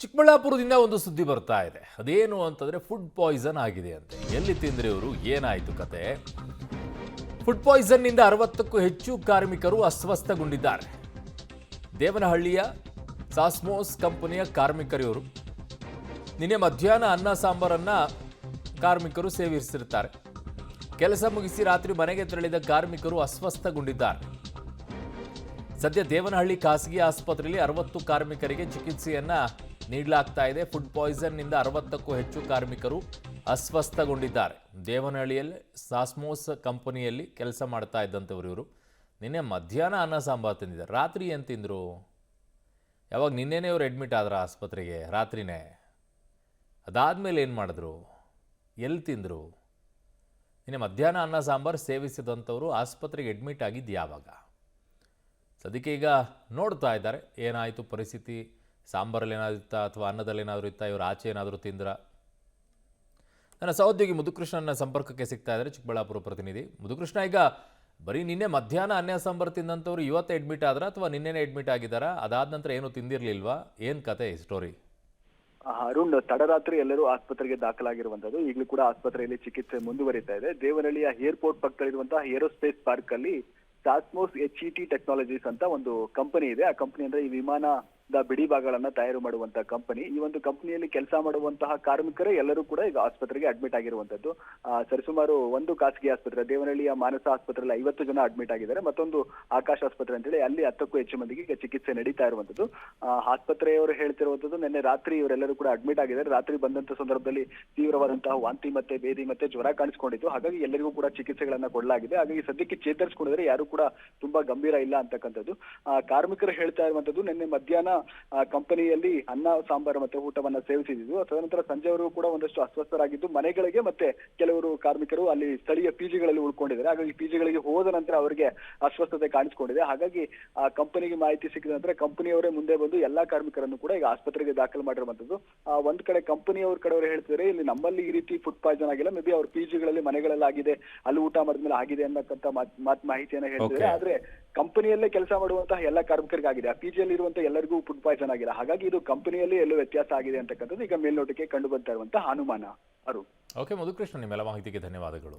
ಚಿಕ್ಕಬಳ್ಳಾಪುರದಿಂದ ಒಂದು ಸುದ್ದಿ ಬರ್ತಾ ಇದೆ. ಅದೇನು ಅಂತಂದ್ರೆ ಫುಡ್ ಪಾಯ್ಸನ್ ಆಗಿದೆ ಅಂತೆ. ಎಲ್ಲಿ ತಿಂದ್ರೆ ಇವರು, ಏನಾಯ್ತು ಕತೆ? ಫುಡ್ ಪಾಯ್ಸನ್ ನಿಂದ 60ಕ್ಕೂ ಹೆಚ್ಚು ಕಾರ್ಮಿಕರು ಅಸ್ವಸ್ಥಗೊಂಡಿದ್ದಾರೆ. ದೇವನಹಳ್ಳಿಯ ಸಾಸ್ಮೋಸ್ ಕಂಪನಿಯ ಕಾರ್ಮಿಕರಿವರು ನಿನ್ನೆ ಮಧ್ಯಾಹ್ನ ಅನ್ನ ಸಾಂಬಾರನ್ನ ಕಾರ್ಮಿಕರು ಸೇವಿಸಿರ್ತಾರೆ. ಕೆಲಸ ಮುಗಿಸಿ ರಾತ್ರಿ ಮನೆಗೆ ತೆರಳಿದ ಕಾರ್ಮಿಕರು ಅಸ್ವಸ್ಥಗೊಂಡಿದ್ದಾರೆ. ಸದ್ಯ ದೇವನಹಳ್ಳಿ ಖಾಸಗಿ ಆಸ್ಪತ್ರೆಯಲ್ಲಿ 60 ಕಾರ್ಮಿಕರಿಗೆ ಚಿಕಿತ್ಸೆಯನ್ನ ನೀಡಲಾಗ್ತಾ ಇದೆ. ಫುಡ್ ಪಾಯ್ಸನ್ ನಿಂದ 60ಕ್ಕೂ ಹೆಚ್ಚು ಕಾರ್ಮಿಕರು ಅಸ್ವಸ್ಥಗೊಂಡಿದ್ದಾರೆ. ದೇವನಹಳ್ಳಿಯಲ್ಲಿ ಸಾಸ್ಮೋಸ್ ಕಂಪನಿಯಲ್ಲಿ ಕೆಲಸ ಮಾಡ್ತಾ ಇದ್ದಂಥವ್ರು ಇವರು ನಿನ್ನೆ ಮಧ್ಯಾಹ್ನ ಅನ್ನ ಸಾಂಬಾರು ತಿಂದಿದ್ದಾರೆ. ರಾತ್ರಿ ಏನು ತಿಂದರು? ಯಾವಾಗ ನಿನ್ನೆನೇ ಇವರು ಅಡ್ಮಿಟ್ ಆದ್ರ ಆಸ್ಪತ್ರೆಗೆ ರಾತ್ರಿನೇ. ಅದಾದಮೇಲೆ ಏನು ಮಾಡಿದ್ರು? ಎಲ್ಲಿ ತಿಂದರು? ನಿನ್ನೆ ಮಧ್ಯಾಹ್ನ ಅನ್ನ ಸಾಂಬಾರು ಸೇವಿಸಿದಂಥವ್ರು ಆಸ್ಪತ್ರೆಗೆ ಅಡ್ಮಿಟ್ ಆಗಿದ್ದು ಯಾವಾಗ? ಸದ್ಯಕ್ಕೆ ಈಗ ನೋಡ್ತಾ ಇದ್ದಾರೆ ಏನಾಯಿತು ಪರಿಸ್ಥಿತಿ. ಸಾಂಬಾರಲ್ಲಿ ಏನಾದ್ರು ಇತ್ತಾ ಅಥವಾ ಅನ್ನದಲ್ಲಿ ಏನಾದರೂ ಇತ್ತಾ? ಇವರು ಆಚೆ ಏನಾದರೂ ತಿಂದ್ರ? ನನ್ನ ಸಹೋದ್ಯೋಗಿ ಮುದುಕೃಷ್ಣನ ಸಂಪರ್ಕಕ್ಕೆ ಸಿಗ್ತಾ ಇದ್ದಾರೆ, ಚಿಕ್ಕಬಳ್ಳಾಪುರ ಪ್ರತಿನಿಧಿ. ಮುದುಕೃಷ್ಣ, ಈಗ ಬರೀ ನಿನ್ನೆ ಮಧ್ಯಾಹ್ನ ಅನ್ನ ಸಾಂಬಾರು ತಿಂದಂಥವ್ರು ಇವತ್ತು ಅಡ್ಮಿಟ್ ಆದ್ರ ಅಥವಾ ನಿನ್ನೆನೇ ಅಡ್ಮಿಟ್ ಆಗಿದ್ದಾರಾ? ಅದಾದ ನಂತರ ಏನೂ ತಿಂದಿರಲಿಲ್ವಾ? ಏನು ಕತೆ ಸ್ಟೋರಿ? ಅರುಣ್, ತಡರಾತ್ರಿ ಎಲ್ಲರೂ ಆಸ್ಪತ್ರೆಗೆ ದಾಖಲಾಗಿರುವಂತದ್ದು. ಈಗಲೂ ಕೂಡ ಆಸ್ಪತ್ರೆಯಲ್ಲಿ ಚಿಕಿತ್ಸೆ ಮುಂದುವರಿತಾ ಇದೆ. ದೇವನಹಳ್ಳಿಯ ಏರ್ಪೋರ್ಟ್ ಪಕ್ಕದಲ್ಲಿರುವಂತಹ ಏರೋಸ್ಪೇಸ್ ಪಾರ್ಕ್ ಅಲ್ಲಿ ಸಾಸ್ಮೋಸ್ HET ಟೆಕ್ನಾಲಜೀಸ್ ಅಂತ ಒಂದು ಕಂಪನಿ ಇದೆ. ಆ ಕಂಪನಿ ಅಂದ್ರೆ ಈ ವಿಮಾನದ ಬಿಡಿ ಭಾಗಗಳನ್ನ ತಯಾರು ಮಾಡುವಂತಹ ಕಂಪನಿ. ಈ ಒಂದು ಕಂಪನಿಯಲ್ಲಿ ಕೆಲಸ ಮಾಡುವಂತಹ ಕಾರ್ಮಿಕರೇ ಎಲ್ಲರೂ ಕೂಡ ಈಗ ಆಸ್ಪತ್ರೆಗೆ ಅಡ್ಮಿಟ್ ಆಗಿರುವಂತದ್ದು. ಸರಿಸುಮಾರು ಒಂದು ಖಾಸಗಿ ಆಸ್ಪತ್ರೆ ದೇವನಹಳ್ಳಿಯ ಮಾನಸ ಆಸ್ಪತ್ರೆಯಲ್ಲಿ 50 ಜನ ಅಡ್ಮಿಟ್ ಆಗಿದ್ದಾರೆ. ಮತ್ತೊಂದು ಆಕಾಶ ಆಸ್ಪತ್ರೆ ಅಂತೇಳಿ ಅಲ್ಲಿ 10ಕ್ಕೂ ಹೆಚ್ಚು ಮಂದಿಗೆ ಈಗ ಚಿಕಿತ್ಸೆ ನಡೀತಾ ಇರುವಂತದ್ದು. ಆಸ್ಪತ್ರೆಯವರು ಹೇಳ್ತಿರುವಂತದ್ದು, ನಿನ್ನೆ ರಾತ್ರಿ ಇವರೆಲ್ಲರೂ ಕೂಡ ಅಡ್ಮಿಟ್ ಆಗಿದ್ದಾರೆ. ರಾತ್ರಿ ಬಂದಂತ ಸಂದರ್ಭದಲ್ಲಿ ತೀವ್ರವಾದಂತಹ ವಾಂತಿ ಮತ್ತೆ ಭೇದಿ ಮತ್ತೆ ಜ್ವರ ಕಾಣಿಸ್ಕೊಂಡಿತ್ತು. ಹಾಗಾಗಿ ಎಲ್ಲರಿಗೂ ಕೂಡ ಚಿಕಿತ್ಸೆಗಳನ್ನ ಕೊಡಲಾಗಿದೆ. ಹಾಗಾಗಿ ಸದ್ಯಕ್ಕೆ ಚೇತರಿಸಿಕೊಂಡಿದ್ದಾರೆ, ಯಾರು ಕೂಡ ತುಂಬಾ ಗಂಭೀರ ಇಲ್ಲ ಅಂತಕ್ಕಂಥದ್ದು. ಕಾರ್ಮಿಕರು ಹೇಳ್ತಾ ಇರುವಂತದ್ದು, ನಿನ್ನೆ ಮಧ್ಯಾಹ್ನ ಕಂಪನಿಯಲ್ಲಿ ಅನ್ನ ಸಾಂಬಾರು ಮತ್ತೆ ಊಟವನ್ನ ಸೇವಿಸಿದ್ದು. ತದನಂತರ ಸಂಜೆವರೆಗೂ ಕೂಡ ಒಂದಷ್ಟು ಅಸ್ವಸ್ಥರಾಗಿದ್ದು ಮನೆಗಳಿಗೆ ಮತ್ತೆ ಕೆಲವರು ಕಾರ್ಮಿಕರು ಅಲ್ಲಿ ಸ್ಥಳೀಯ ಪಿಜಿಗಳಲ್ಲಿ ಉಳ್ಕೊಂಡಿದ್ದಾರೆ. ಹಾಗಾಗಿ ಪಿಜಿಗಳಿಗೆ ಹೋದ ನಂತರ ಅವರಿಗೆ ಅಸ್ವಸ್ಥತೆ ಕಾಣಿಸ್ಕೊಂಡಿದೆ. ಹಾಗಾಗಿ ಆ ಕಂಪನಿಗೆ ಮಾಹಿತಿ ಸಿಕ್ಕಿದ ನಂತರ ಕಂಪನಿಯವರೇ ಮುಂದೆ ಬಂದು ಎಲ್ಲಾ ಕಾರ್ಮಿಕರನ್ನು ಕೂಡ ಈಗ ಆಸ್ಪತ್ರೆಗೆ ದಾಖಲು ಮಾಡಿರುವಂತದ್ದು. ಒಂದ್ ಕಡೆ ಕಂಪನಿಯವ್ರ ಕಡೆಯವರು ಹೇಳ್ತಿದ್ದಾರೆ, ಇಲ್ಲಿ ನಮ್ಮಲ್ಲಿ ಈ ರೀತಿ ಫುಡ್ ಪಾಯ್ಸನ್ ಆಗಿಲ್ಲ, ಮೇ ಬಿ ಅವ್ರ ಪಿಜಿಗಳಲ್ಲಿ ಮನೆಗಳಲ್ಲಿ ಆಗಿದೆ, ಅಲ್ಲಿ ಊಟ ಮಾಡಿದ್ಮೇಲೆ ಆಗಿದೆ ಅನ್ನಕ್ಕಂತ ಮಾಹಿತಿಯನ್ನ ಹೇಳ್ತಿದ್ದಾರೆ. ಆದ್ರೆ ಕಂಪನಿಯಲ್ಲೇ ಕೆಲಸ ಮಾಡುವಂತಹ ಎಲ್ಲ ಕಾರ್ಮಿಕರಿಗೆ ಆಗಿದೆ, ಆ ಪಿಜಿಯಲ್ಲಿ ಇರುವಂತಹ ಎಲ್ಲರಿಗೂ ಫುಡ್ ಪಾಯ್ಸನ್ ಆಗಿಲ್ಲ. ಹಾಗಾಗಿ ಇದು ಕಂಪನಿಯಲ್ಲಿ ಎಲ್ಲೋ ವ್ಯತ್ಯಾಸ ಆಗಿದೆ ಅಂತಕ್ಕಂಥದ್ದು ಈಗ ಮೇಲ್ನೋಟಕ್ಕೆ ಕಂಡು ಬರ್ತಾ ಇರುವಂತಹ ಅನುಮಾನ. ಅರುಣ್. ಓಕೆ ಮಧುಕೃಷ್ಣ, ನಿಮ್ಮೆಲ್ಲ ಮಾಹಿತಿಗೆ ಧನ್ಯವಾದಗಳು.